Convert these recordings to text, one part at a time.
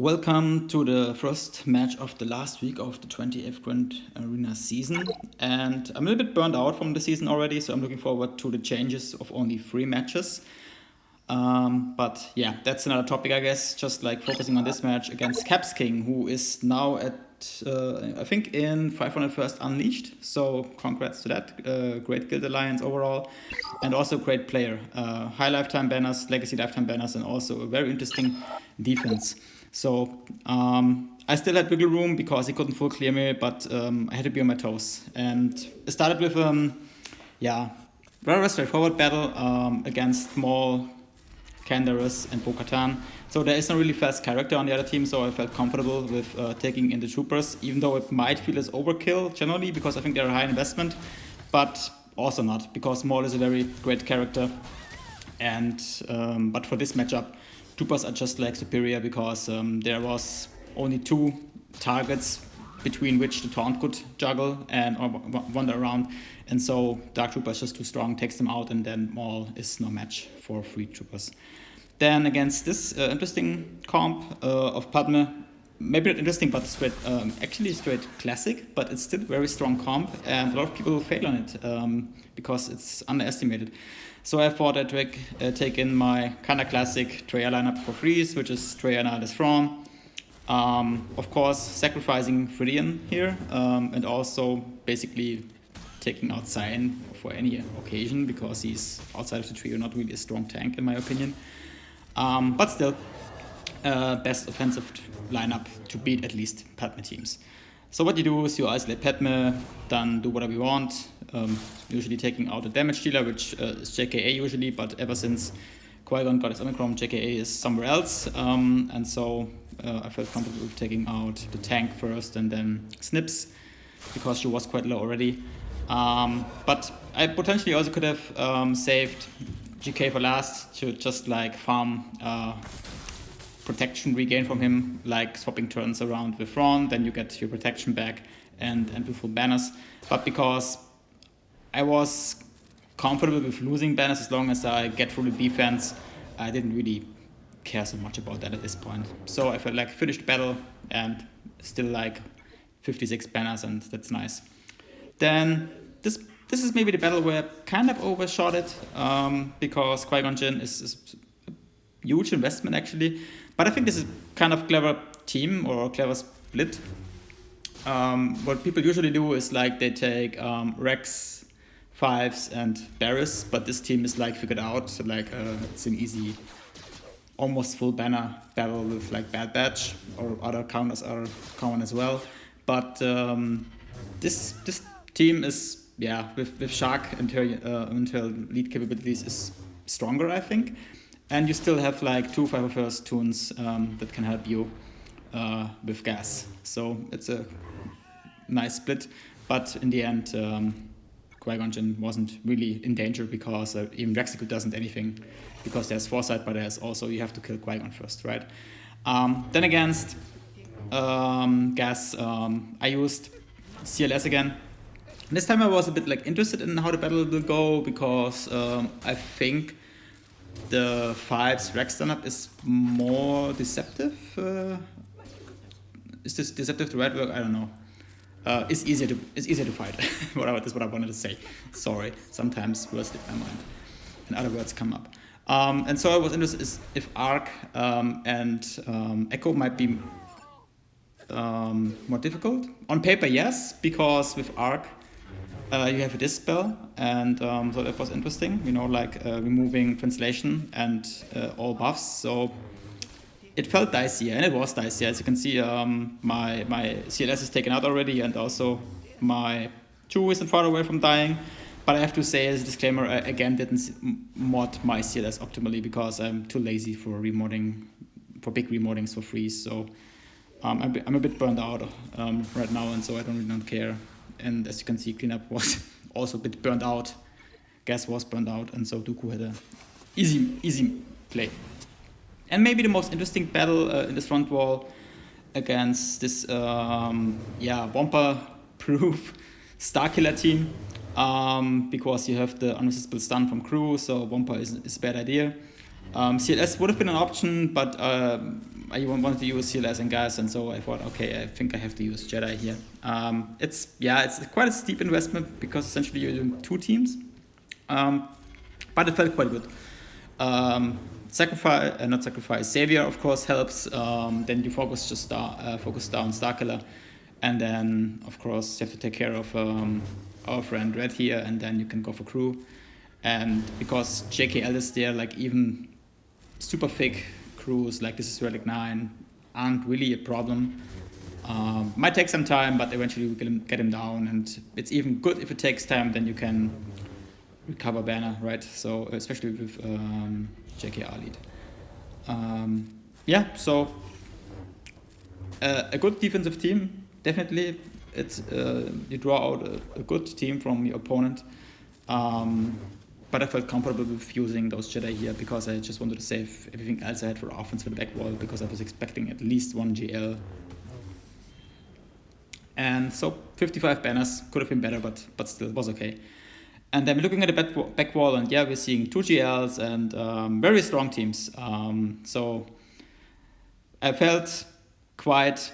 Welcome to the first match of the last week of the 20th Grand Arena season. And I'm a little bit burned out from the season already, so I'm looking forward to the changes of only 3 matches. But yeah, that's another topic, I guess. Just like focusing on this match against Caps King, who is now at, I think, in 501st Unleashed. So congrats to that. Great Guild Alliance overall. And also great player. High lifetime banners, legacy lifetime banners, and also a very interesting defense. So I still had wiggle room because he couldn't full clear me, but I had to be on my toes. And it started with very straightforward battle against Maul, Canderous, and Bo-Katan. So there is no really fast character on the other team, so I felt comfortable with taking in the troopers, even though it might feel as overkill generally because I think they're a high investment, but also not because Maul is a very great character. And but for this matchup, troopers are just like superior because there was only 2 targets between which the taunt could juggle and wander around, and so Dark Trooper is just too strong, takes them out, and then Maul is no match for 3 troopers. Then against this interesting comp of Padme, maybe not interesting, but actually straight classic, but it's still very strong comp, and a lot of people fail on it because it's underestimated. So I thought I'd take in my kinda classic Treya lineup for freeze, which is Treya Nihilus Thrawn. Of course, sacrificing Fridian here, and also basically taking out Cyan for any occasion because he's outside of the trio not really a strong tank in my opinion. But still, best offensive lineup to beat at least Padme teams. So what you do is you isolate Padme, then do whatever you want, usually taking out a damage dealer, which is JKA usually, but ever since Qui-Gon got his Omicron, JKA is somewhere else, and so I felt comfortable with taking out the tank first and then Snips, because she was quite low already. But I potentially also could have saved GK for last to just like farm protection regain from him, like swapping turns around with Thrawn, then you get your protection back and beautiful banners. But because I was comfortable with losing banners as long as I get through the defense, I didn't really care so much about that at this point. So I felt like finished battle and still like 56 banners, and that's nice. Then this is maybe the battle where I kind of overshot it because Qui-Gon Jinn is a huge investment actually. But I think this is kind of clever team or clever split. What people usually do is like they take Rex, Fives, and Barriss, but this team is like figured out. So like it's an easy, almost full banner battle with like Bad Batch or other counters are common as well. But this team is with Shark and her lead capabilities is stronger, I think. And you still have like 2 501st tunes that can help you with gas. So it's a nice split. But in the end, Qui-Gon Jinn wasn't really in danger because even Rexicle doesn't anything because there's foresight, but there's also you have to kill Qui-Gon first, right? Then against gas, I used CLS again. This time I was a bit like interested in how the battle will go because I think the 5's Rex stand-up is more deceptive. Is this deceptive the right word? I don't know. It's easier to fight. That's what I wanted to say. Sorry, sometimes words slip my mind and other words come up. And so I was interested if Arc and Echo might be more difficult. On paper, yes, because with Arc you have a dispel, and so that was interesting, like removing translation and all buffs. So it felt dicey, and it was dicey. As you can see, my CLS is taken out already, and also my 2 isn't far away from dying. But I have to say, as a disclaimer, I again didn't mod my CLS optimally because I'm too lazy for remodding, for big remoddings for free. So I'm a bit burned out right now, and so I don't care. And as you can see, cleanup was also a bit burned out. Gas was burned out, and so Dooku had a easy play. And maybe the most interesting battle in this front wall against this Wampa-proof Starkiller team, because you have the unresistible stun from crew, so Wampa is a bad idea. CLS would have been an option, but I wanted to use CLS and gas, and so I thought, okay, I think I have to use Jedi here. It's quite a steep investment because essentially you're doing 2 teams, but it felt quite good. Not sacrifice. Savior, of course, helps. Then you focus down Starkiller, and then of course you have to take care of our friend Red here, and then you can go for crew. And because JKL is there, like even super thick crews like this is Relic 9 aren't really a problem. Might take some time, but eventually we can get him down, and it's even good if it takes time. Then you can recover Banner, right? So especially with JKR lead. So a good defensive team, definitely. It's you draw out a good team from your opponent. But I felt comfortable with using those Jedi here because I just wanted to save everything else I had for offense for the back wall, because I was expecting at least 1 GL. And so 55 banners could have been better, but still it was okay. And then we're looking at the back wall, and we're seeing 2 GLs and very strong teams. So I felt quite,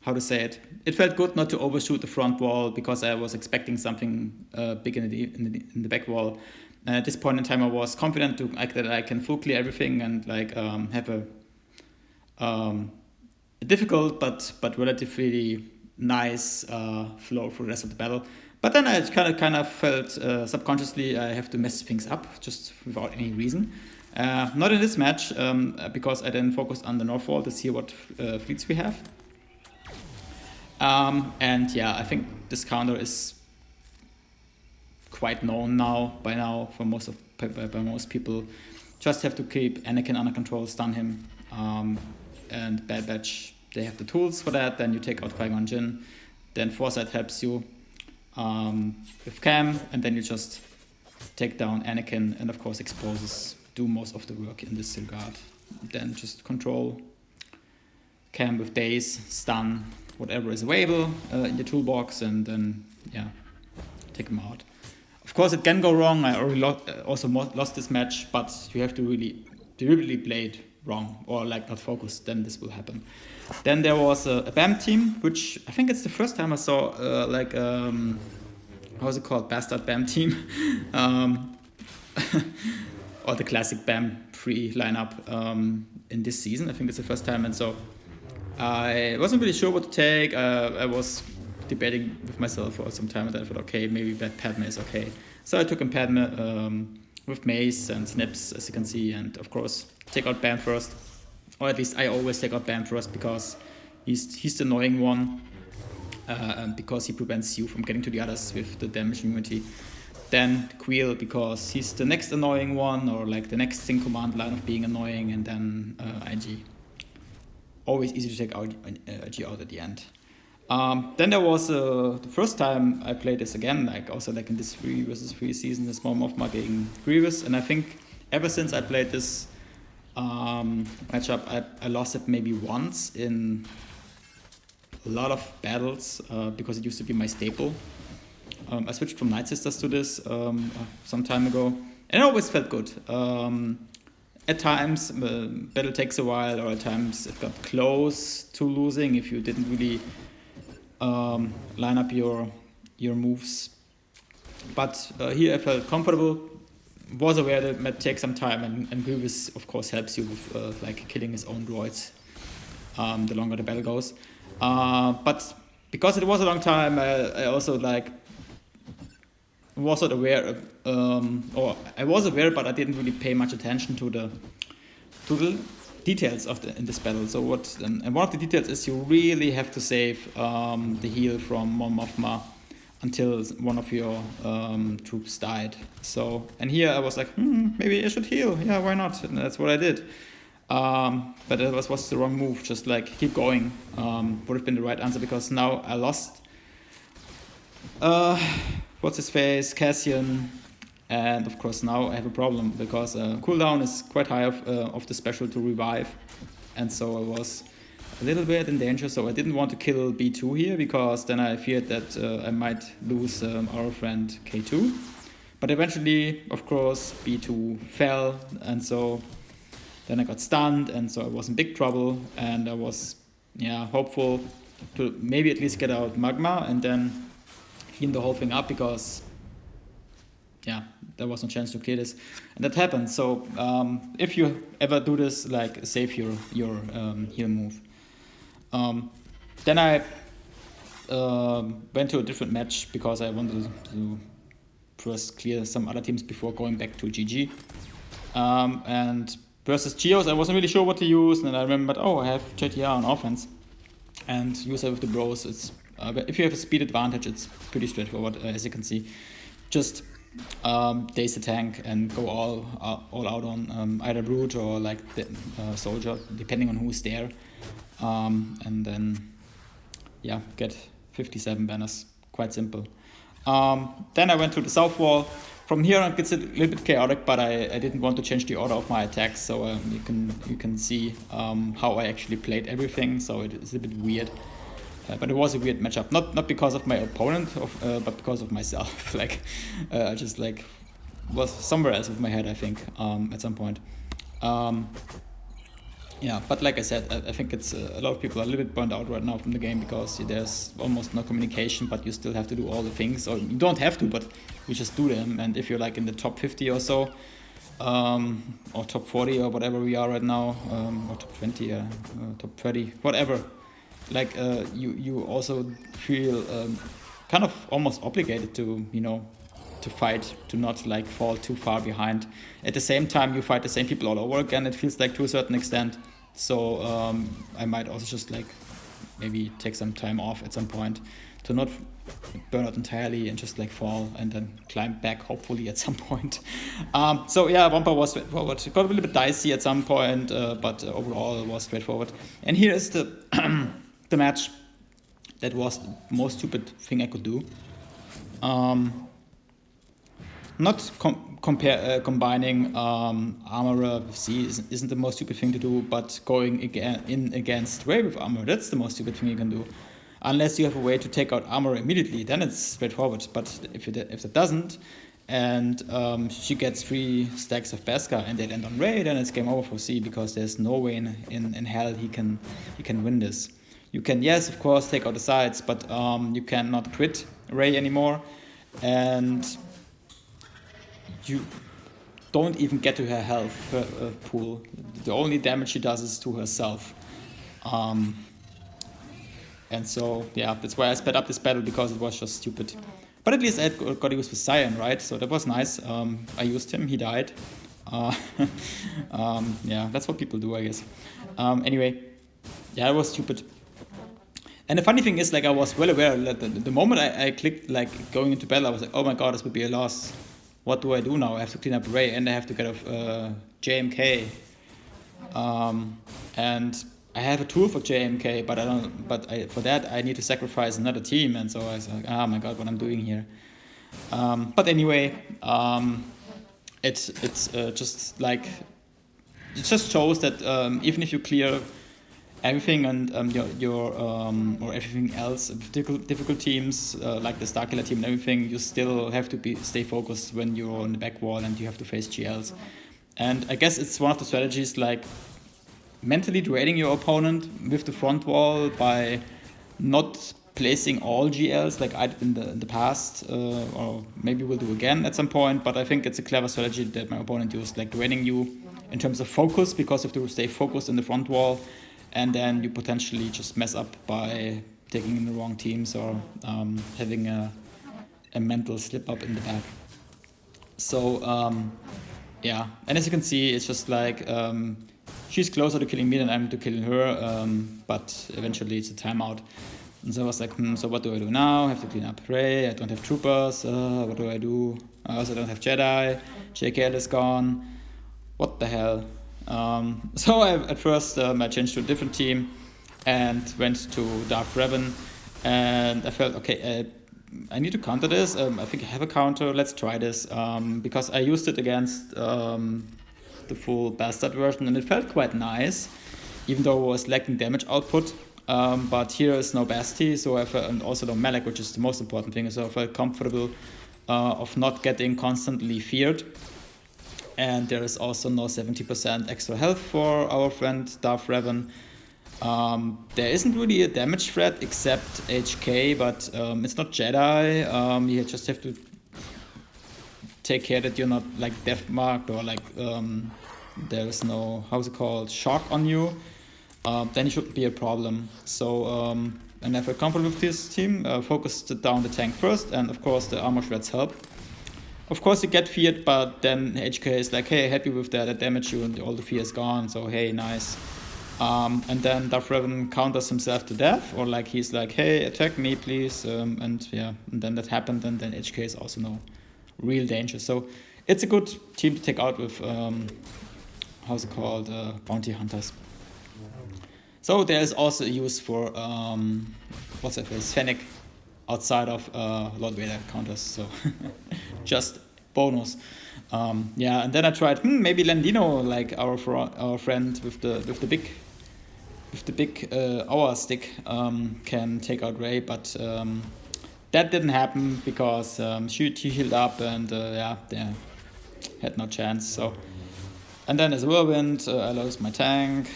how to say it? It felt good not to overshoot the front wall because I was expecting something big in the back wall. And at this point in time, I was confident that I can full clear everything and have a difficult but relatively nice flow for the rest of the battle. But then I kind of felt subconsciously I have to mess things up just without any reason. Not in this match because I then focused on the north wall to see what fleets we have. I think this counter is quite known by now by most people. Just have to keep Anakin under control, stun him, and Bad Batch, they have the tools for that. Then you take out Qui-Gon Jinn, then Foresight helps you with Cam, and then you just take down Anakin, and of course Exposes do most of the work in this regard. Then just control Cam with Daze, stun, whatever is available in your toolbox, and then take him out. Of course it can go wrong. I already lost this match, but you have to really deliberately play it wrong or not focus, then this will happen. Then there was a BAM team, which I think it's the first time I saw how's it called, Bastard BAM team, or the classic BAM free lineup in this season. I think it's the first time, and so I wasn't really sure what to take. I was debating with myself for some time, and then I thought, okay, maybe Padme is okay. So I took in Padme with Mace and Snips, as you can see, and of course take out Bam first. Or at least I always take out Bam first because he's the annoying one, because he prevents you from getting to the others with the damage immunity. Then Queel because he's the next annoying one, or the next thing command line of being annoying, and then IG. Always easy to take out IG out at the end. Then there was the first time I played this again, in this 3 versus 3 season, the small Mothma against Grievous, and I think ever since I played this matchup, I lost it maybe once in a lot of battles because it used to be my staple. I switched from Night Sisters to this some time ago, and it always felt good. At times, battle takes a while, or at times it got close to losing if you didn't really line up your moves. But here I felt comfortable, was aware that it might take some time, and Grievous, of course, helps you with killing his own droids the longer the battle goes. But because it was a long time, I also was not aware of, or I was aware, but I didn't really pay much attention to the details in this battle. So and one of the details is you really have to save the heal from Mon Mothma until one of your troops died. So, and here I was like, maybe I should heal. Yeah, why not? And that's what I did. But it was the wrong move. Just keep going would have been the right answer, because now I lost what's his face, Cassian, and of course now I have a problem because cooldown is quite high of the special to revive, and so I was a little bit in danger. So I didn't want to kill B2 here, because then I feared that I might lose our friend K2. But eventually, of course, B2 fell, and so Then I got stunned, and so I was in big trouble, and I was hopeful to maybe at least get out Magma and then clean the whole thing up, because there was no chance to clear this, and that happened. So if you ever do this, like, save your heal move. Then I went to a different match because I wanted to first clear some other teams before going back to GG. And versus Geos, I wasn't really sure what to use, and then I remembered, I have JKR on offense, and use it with the bros. It's if you have a speed advantage, it's pretty straightforward, as you can see. Just daze the tank and go all out on either brute or like the soldier, depending on who's there, and then get 57 banners. Quite simple. Then I went to the south wall. From here on, it gets a little bit chaotic, but I didn't want to change the order of my attacks, so you can see how I actually played everything. So it's a bit weird. But it was a weird matchup, not because of my opponent, but because of myself. Like, I just was somewhere else with my head, I think, at some point. But like I said, I think it's a lot of people are a little bit burned out right now from the game, because there's almost no communication, but you still have to do all the things, or you don't have to, but you just do them. And if you're like in the top 50 or so, or top 40 or whatever we are right now, or top 20, top 30, whatever. Like you also feel kind of almost obligated to to fight, to not like fall too far behind. At the same time, you fight the same people all over again, it feels like, to a certain extent. So I might also just like maybe take some time off at some point to not burn out entirely and just like fall and then climb back, hopefully, at some point. Wampa was straightforward. It got a little bit dicey at some point, but overall it was straightforward. And here is the the match that was the most stupid thing I could do. Not combining Armorer with C isn't the most stupid thing to do, but going against Ray with Armor, that's the most stupid thing you can do. Unless you have a way to take out Armor immediately, then it's straightforward. But if it doesn't, and she gets 3 stacks of Beskar and they land on Ray, then it's game over for C, because there's no way in hell he can win this. You can, yes, of course, take out the sides, but you cannot crit Ray anymore, and you don't even get to her health pool. The only damage she does is to herself. And so, that's why I sped up this battle, because it was just stupid. But at least I got to use with Cyan, right? So that was nice. I used him, he died. That's what people do, I guess. Anyway, it was stupid. And the funny thing is, like, I was well aware that the moment I clicked, like, going into battle, I was like, oh my god, this would be a loss. What do I do now? I have to clean up Ray, and I have to get off JMK. And I have a tool for JMK, but for that I need to sacrifice another team, and so I was like, oh my god, what I'm doing here. But anyway, it's just like, it just shows that even if you clear everything and your or everything else, difficult teams like the Starkiller team and everything, you still have to stay focused when you're on the back wall and you have to face GLs. And I guess it's one of the strategies, like mentally draining your opponent with the front wall by not placing all GLs like I did in the past, or maybe we'll do again at some point. But I think it's a clever strategy that my opponent used, like draining you in terms of focus, because you have to stay focused in the front wall. And then you potentially just mess up by taking in the wrong teams or having a mental slip up in the back. So, and as you can see, it's just like she's closer to killing me than I'm to killing her, but eventually it's a timeout. And so I was like, so what do I do now? I have to clean up Ray, I don't have troopers, what do I do? I also don't have Jedi, JKL is gone, what the hell? So at first I changed to a different team and went to Darth Revan, and I felt, okay, I need to counter this. I think I have a counter, let's try this, because I used it against the full Bastard version and it felt quite nice, even though it was lacking damage output. But here is no Basti, so and also no Malak, which is the most important thing, so I felt comfortable of not getting constantly feared. And there is also no 70% extra health for our friend Darth Revan. There isn't really a damage threat except HK, but it's not Jedi. You just have to take care that you're not like death marked or like there is no, how's it called, shock on you. Then it shouldn't be a problem. So, and I feel comfortable with this team. Focused down the tank first, and of course the armor shreds help. Of course you get feared, but then HK is like, hey, happy with that, I damage you, and all the fear is gone, so hey, nice. And then Darth Revan counters himself to death, or like he's like, hey, attack me, please. And yeah, and then that happened, and then HK is also no real danger. So it's a good team to take out with, how's it called, bounty hunters. So there is also a use for, what's that phrase, Fennec, outside of Lord Vader counters, so just bonus. Yeah, and then I tried maybe Landino, like our friend with the big hour stick, can take out Rey, but that didn't happen because she healed up and yeah, they had no chance. So, and then as a whirlwind, I lost my tank,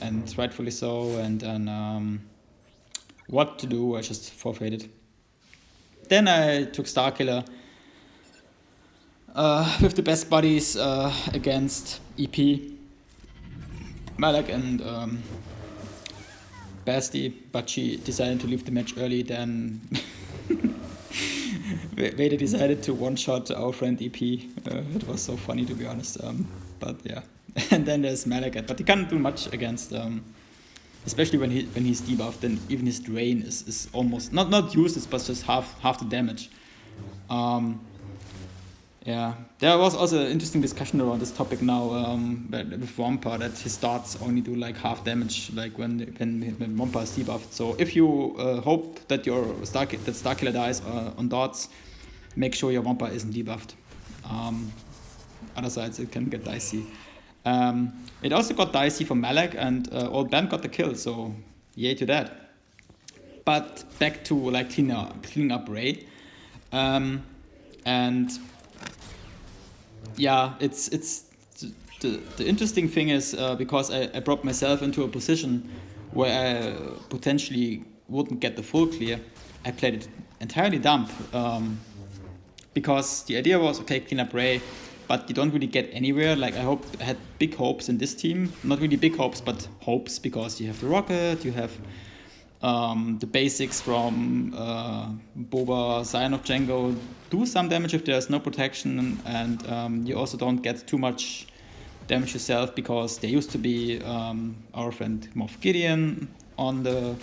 and rightfully so. And then what to do? I just forfeited. Then I took Starkiller with the best buddies against EP, Malak and Basti, but she decided to leave the match early. Then Vader decided to one-shot our friend EP. It was so funny, to be honest. But yeah, and then there's Malak, but he can't do much against. Especially when he's debuffed, then even his drain is almost not useless, but just half the damage. Yeah, there was also an interesting discussion around this topic now with Wampa, that his darts only do like half damage, like when Wampa is debuffed. So if you hope that your Starkiller dies on darts, make sure your Wampa isn't debuffed. Other sides it can get dicey. It also got dicey for Malak, and Old Ben got the kill, so yay to that. But back to like cleaning up Rey, and yeah, it's the interesting thing is because I brought myself into a position where I potentially wouldn't get the full clear. I played it entirely dump, because the idea was, okay, clean up Rey, but you don't really get anywhere. Like I had big hopes in this team, not really big hopes, but hopes, because you have the rocket, you have the basics from Boba, Scion of Django, do some damage if there's no protection, and you also don't get too much damage yourself, because there used to be our friend Moff Gideon on the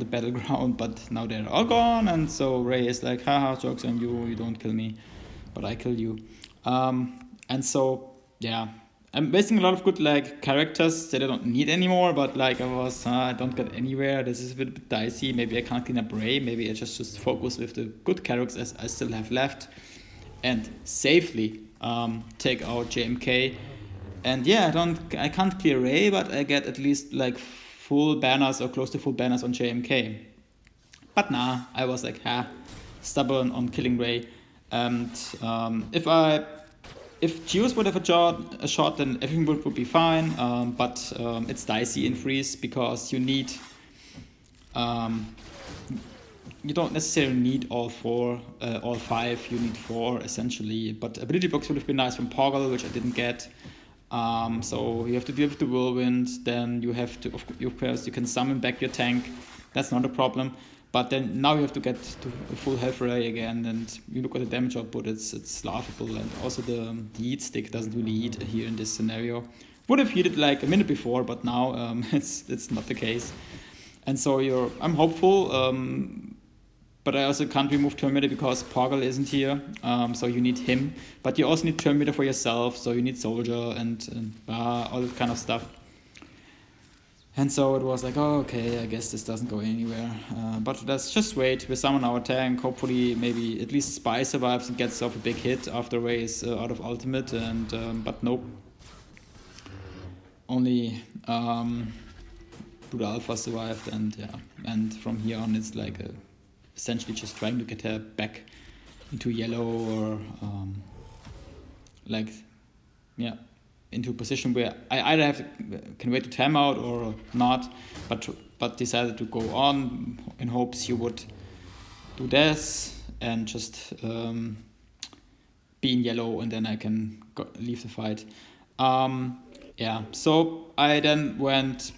battleground, but now they're all gone, and so Rey is like, haha, joke's on you, you don't kill me, but I kill you. And so, yeah, I'm wasting a lot of good like characters that I don't need anymore, but like I don't get anywhere. This is a bit dicey. Maybe I can't clean up Rey. Maybe I just focus with the good characters I still have left, and safely take out JMK. And yeah, I can't clear Rey, but I get at least like full banners or close to full banners on JMK. But nah, I was like stubborn on killing Rey, and if Geos would have a shot, then everything would be fine. But it's dicey in freeze, because you need, you don't necessarily need all five. You need 4 essentially. But ability books would have been nice from Poggle, which I didn't get. So you have to deal with the whirlwind. Then you have to, of course, you can summon back your tank. That's not a problem. But then now you have to get to a full health array again, and you look at the damage output, it's laughable. And also the heat stick doesn't really heat here in this scenario. Would have heated like a minute before, but now it's not the case. And so I'm hopeful, but I also can't remove Terminator because Poggle isn't here, so you need him. But you also need Terminator for yourself, so you need Soldier and all that kind of stuff. And so it was like, oh, okay, I guess this doesn't go anywhere. But let's just wait. We summon our tank. Hopefully, maybe at least Spy survives and gets off a big hit after Rey is out of ultimate. And but nope. Only Buddha Alpha survived, and yeah. And from here on, it's like essentially just trying to get her back into yellow, or like yeah, into a position where I either can wait to time out or not, but decided to go on in hopes he would do this and just be in yellow, and then I can leave the fight. Yeah, so I then went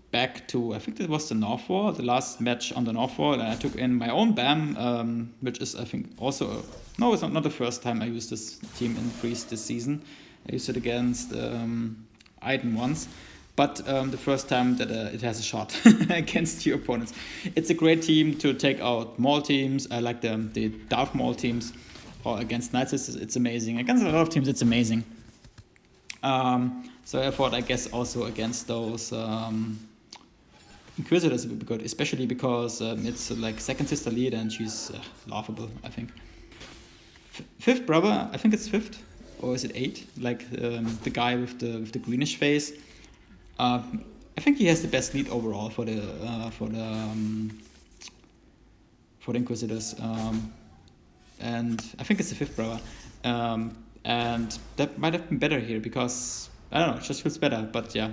back to, I think that was the North Wall, the last match on the North Wall, and I took in my own BAM, which is, I think, also, no, it's not the first time I used this team in Freeze this season. I used it against Aiden once, but the first time that it has a shot against your opponents. It's a great team to take out Maul teams. I like the Dark Maul teams, or against Night Sisters, it's amazing. Against a lot of teams, it's amazing. So I thought, I guess, also against those Inquisitors would be good, especially because it's like second sister lead and she's laughable, I think. Fifth brother, I think it's fifth, or is it eight? Like the guy with the greenish face. I think he has the best lead overall for the Inquisitors, and I think it's the fifth brother. And that might have been better here because, I don't know, it just feels better. But yeah,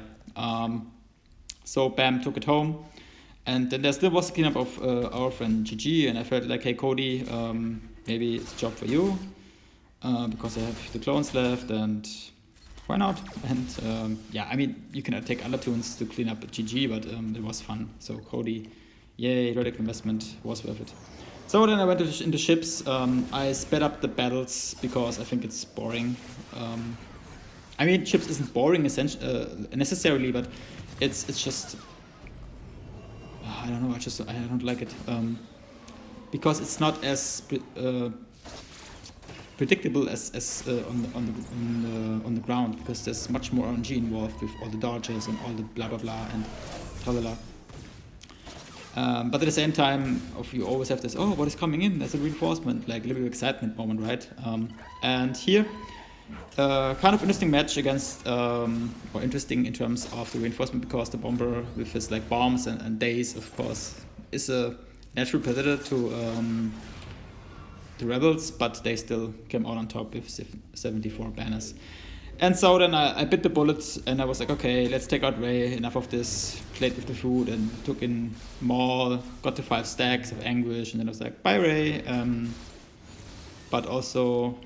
so BAM took it home. And then there still was a cleanup of our friend GG, and I felt like, hey Cody, maybe it's a job for you, because I have the clones left, and why not? And yeah, I mean, you can take other tunes to clean up GG, but it was fun. So Cody, yay, radical investment was worth it. So then I went into ships. I sped up the battles because I think it's boring. I mean, ships isn't boring necessarily, but it's just, I don't know. I don't like it because it's not as predictable as on the ground, because there's much more RNG involved with all the dodges and all the blah blah blah and tralala. But at the same time, you always have this, oh, what is coming in? That's a reinforcement, like a little bit of excitement moment, right? And here, kind of interesting match against, or interesting in terms of the reinforcement, because the bomber with his like bombs and days, of course, is a natural predator to the rebels, but they still came out on top with 74 banners. And so then I bit the bullet, and I was like, okay, let's take out Ray, enough of this, played with the food, and took in Maul, got to 5 stacks of Anguish, and then I was like, bye Ray, but also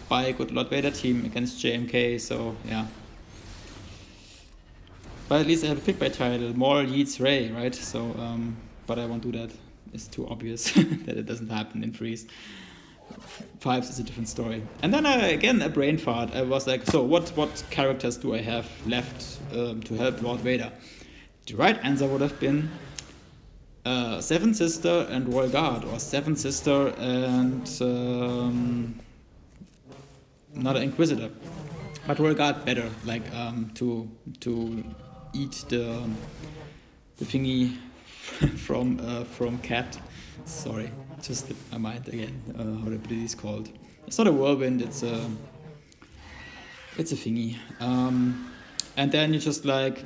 bye good Lord Vader team against JMK, so yeah. But at least I have a pick by title, Maul eats Ray, right? So, but I won't do that, it's too obvious that it doesn't happen in Freeze. 5s is a different story. And then again, a brain fart. I was like, so what characters do I have left to help Lord Vader? The right answer would have been Seven Sister and Royal Guard, or Seven Sister and another Inquisitor. But Royal Guard better, like to eat the thingy from Cat. Sorry, just slipped my mind again. How the ability is called? It's not a whirlwind. It's a thingy. And then you just like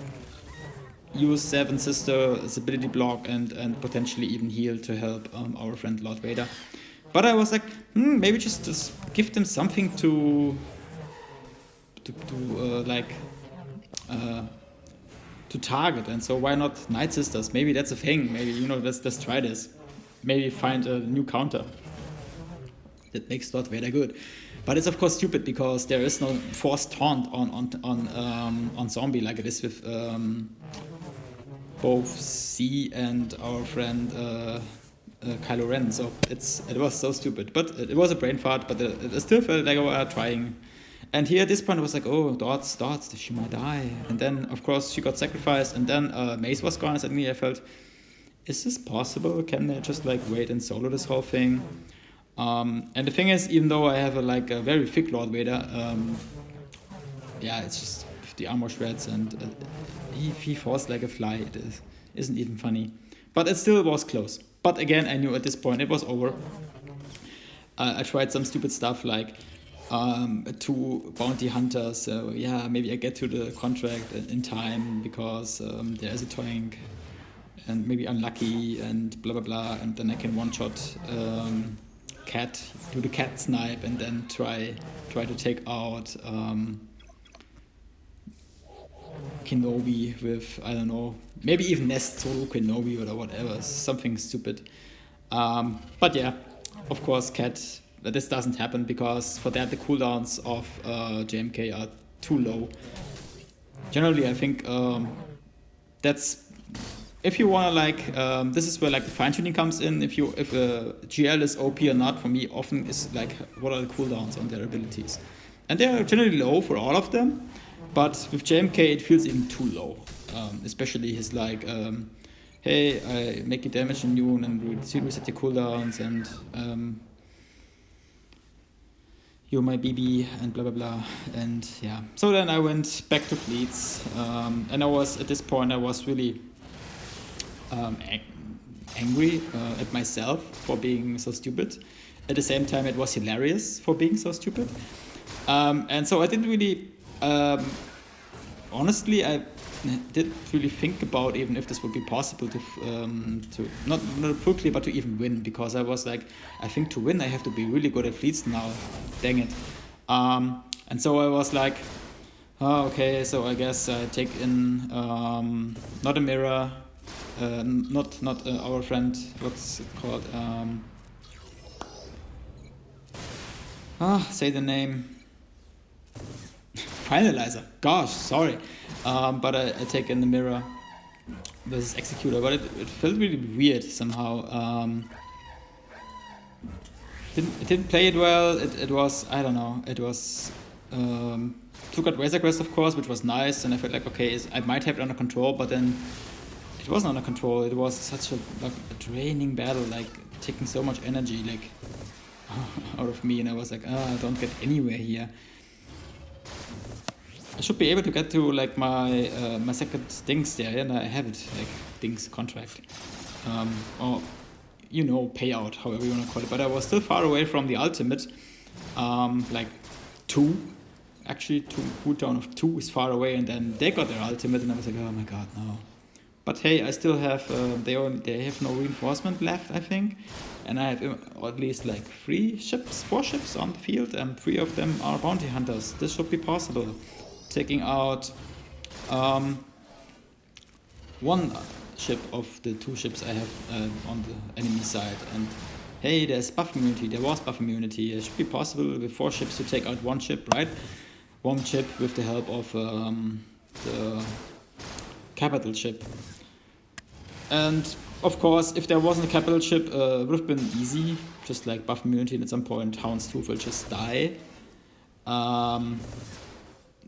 use Seven Sister's ability block and potentially even heal to help our friend Lord Vader. But I was like, maybe just give them something to target. And so why not Night Sisters? Maybe that's a thing. Maybe let's try this. Maybe find a new counter that makes Lord Vader good. But it's of course stupid because there is no forced taunt on zombie like it is with both C and our friend Kylo Ren. So it was so stupid. But it was a brain fart. But it still felt like we were trying. And here at this point it was like, oh, dots, she might die. And then of course she got sacrificed. And then Mace was gone. And suddenly I felt, is this possible? Can they just like wait and solo this whole thing? And the thing is, even though I have a very thick Lord Vader, yeah, it's just the armor shreds and he falls like a fly. It isn't even funny, but it still was close. But again, I knew at this point it was over. I tried some stupid stuff like 2 bounty hunters. So yeah, maybe I get to the contract in time because there is a tank. And maybe unlucky and blah blah blah, and then I can one-shot Cat, do the Cat snipe, and then try to take out Kenobi with, I don't know, maybe even Nest solo Kenobi or whatever, something stupid. But yeah, of course, Cat, this doesn't happen because for that the cooldowns of JMK are too low. Generally, I think that's, if you wanna like, this is where like the fine tuning comes in. If GL is OP or not, for me often is like what are the cooldowns on their abilities, and they are generally low for all of them. But with JMK, it feels even too low, especially his like, hey, I make you damage immune and reset your cooldowns and you're my BB and blah blah blah. And yeah, so then I went back to fleets, and I was at this point I was really angry at myself for being so stupid. At the same time, it was hilarious for being so stupid, and so I didn't really. Honestly, I didn't really think about even if this would be possible to not quickly, but to even win, because I was like, I think to win I have to be really good at fleets now. Dang it! And so I was like, oh, okay, so I guess I take in not a mirror, not our friend. What's it called? Say the name. Finalizer. Gosh, sorry. But I take in the mirror versus Executor, but it felt really weird somehow. It didn't play it well. It was, I don't know, it was took out Razor Crest, of course, which was nice, and I felt like, okay, I might have it under control, but then it wasn't under control. It was such a draining battle, like taking so much energy like out of me, and I was like, I don't get anywhere here. I should be able to get to like my my second Dings there, and I have it, like Dings contract, or payout, however you want to call it. But I was still far away from the ultimate, like 2, actually 2 cooldown of 2 is far away, and then they got their ultimate, and I was like, oh my god, no. But hey, I still have they have no reinforcement left, I think, and I have at least like 4 ships on the field, and 3 of them are bounty hunters. This should be possible. Taking out 1 ship of the 2 ships I have on the enemy side, and hey, there's buff immunity. There was buff immunity. It should be possible with 4 ships to take out 1 ship, right? 1 ship with the help of the capital ship. And of course, if there wasn't a capital ship, it would have been easy, just like buff immunity, and at some point Houndstooth will just die.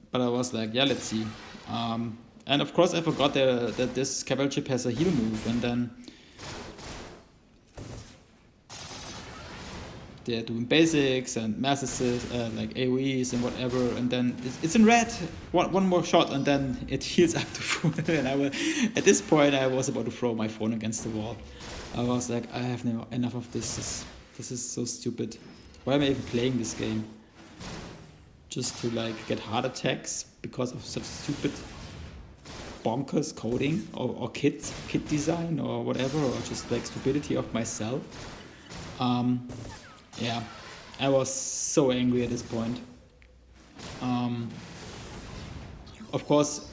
But I was like, yeah, let's see. And of course I forgot that this capital ship has a heal move, and then they're doing basics and mass assist, like AoEs and whatever, and then it's in red. One more shot, and then it heals up to full. And at this point I was about to throw my phone against the wall. I was like, I have never enough of this. This is so stupid. Why am I even playing this game? Just to like get heart attacks because of such stupid bonkers coding or kit design or whatever, or just like stupidity of myself. Yeah, I was so angry at this point. Of course,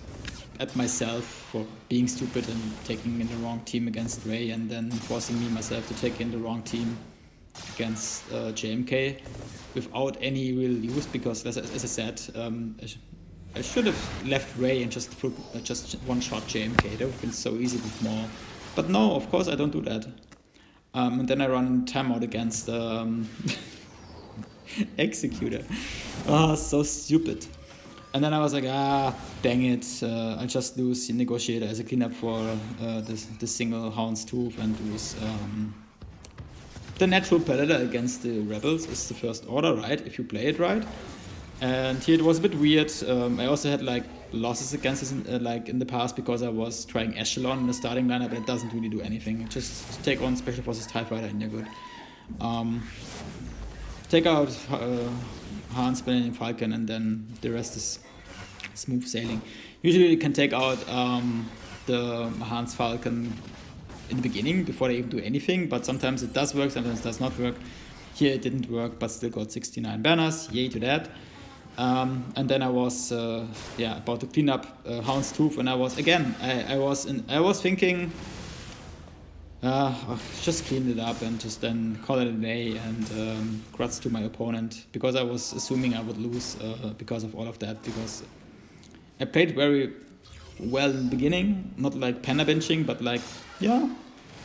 at myself for being stupid and taking in the wrong team against Ray, and then forcing myself to take in the wrong team against JMK without any real use, because as I said, I should have left Ray and just one-shot JMK. That would have been so easy with more. But no, of course I don't do that. And then I run timeout against Executor. So stupid. And then I was like, dang it, I'll just lose Negotiator as a cleanup for the single Houndstooth, and lose the natural predator against the rebels is the first order, right? If you play it right. And here it was a bit weird. I also had like losses against this like in the past, because I was trying Echelon in the starting lineup, but it doesn't really do anything. Just take on Special Forces TIE Fighter and you're good. Take out Hans, Benjamin, Falcon, and then the rest is smooth sailing. Usually you can take out the Hans Falcon in the beginning before they even do anything, but sometimes it does work, sometimes it does not work. Here it didn't work, but still got 69 banners, yay to that. And then I was about to clean up Houndstooth, and I was thinking, just clean it up and just then call it a day, and congrats to my opponent, because I was assuming I would lose because of all of that, because I played very well in the beginning, not like panda benching, but like, yeah,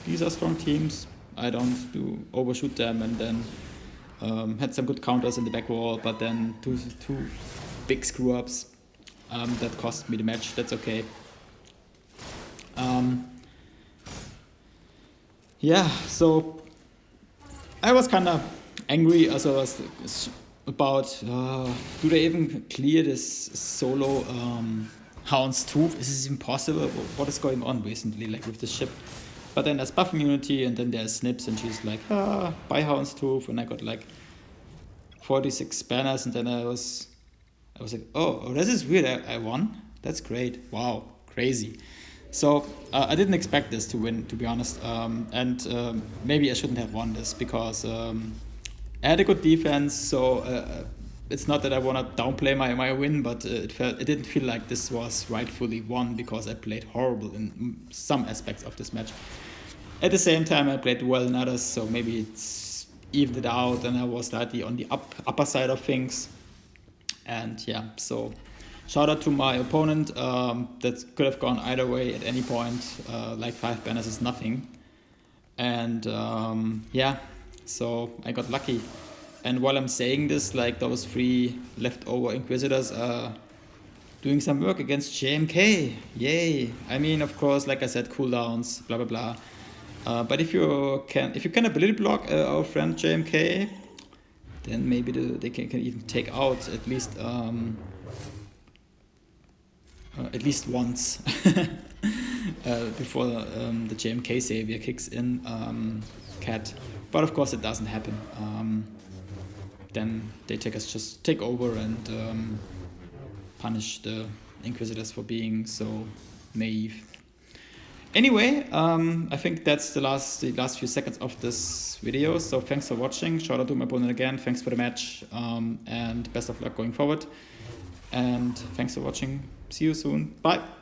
these are strong teams, I don't do overshoot them, and then had some good counters in the back wall, but then two big screw ups that cost me the match. That's okay. So I was kind of angry also about do they even clear this solo Houndstooth? Is this impossible? What is going on recently, like with the ship? But then there's buff immunity, and then there's Snips, and she's like, buy Houndstooth, and I got like 46 banners, and then I was like, oh, this is weird, I won? That's great, wow, crazy. So I didn't expect this to win, to be honest, and maybe I shouldn't have won this, because I had a good defense, so it's not that I want to downplay my win, but it didn't feel like this was rightfully won, because I played horrible in some aspects of this match. At the same time, I played well in others, so maybe it's evened it out, and I was slightly on the upper side of things. And yeah, so shout out to my opponent. That could have gone either way at any point. Like 5 banners is nothing. And so I got lucky. And while I'm saying this, like, those 3 leftover Inquisitors are doing some work against JMK. Yay! I mean, of course, like I said, cooldowns, blah blah blah. But if you can ability block our friend JMK, then maybe they can even take out at least once before the JMK savior kicks in Cat. But of course it doesn't happen. Then they take over and punish the Inquisitors for being so naive. Anyway, I think that's the last few seconds of this video. So thanks for watching. Shout out to my opponent again. Thanks for the match, and best of luck going forward. And thanks for watching. See you soon. Bye.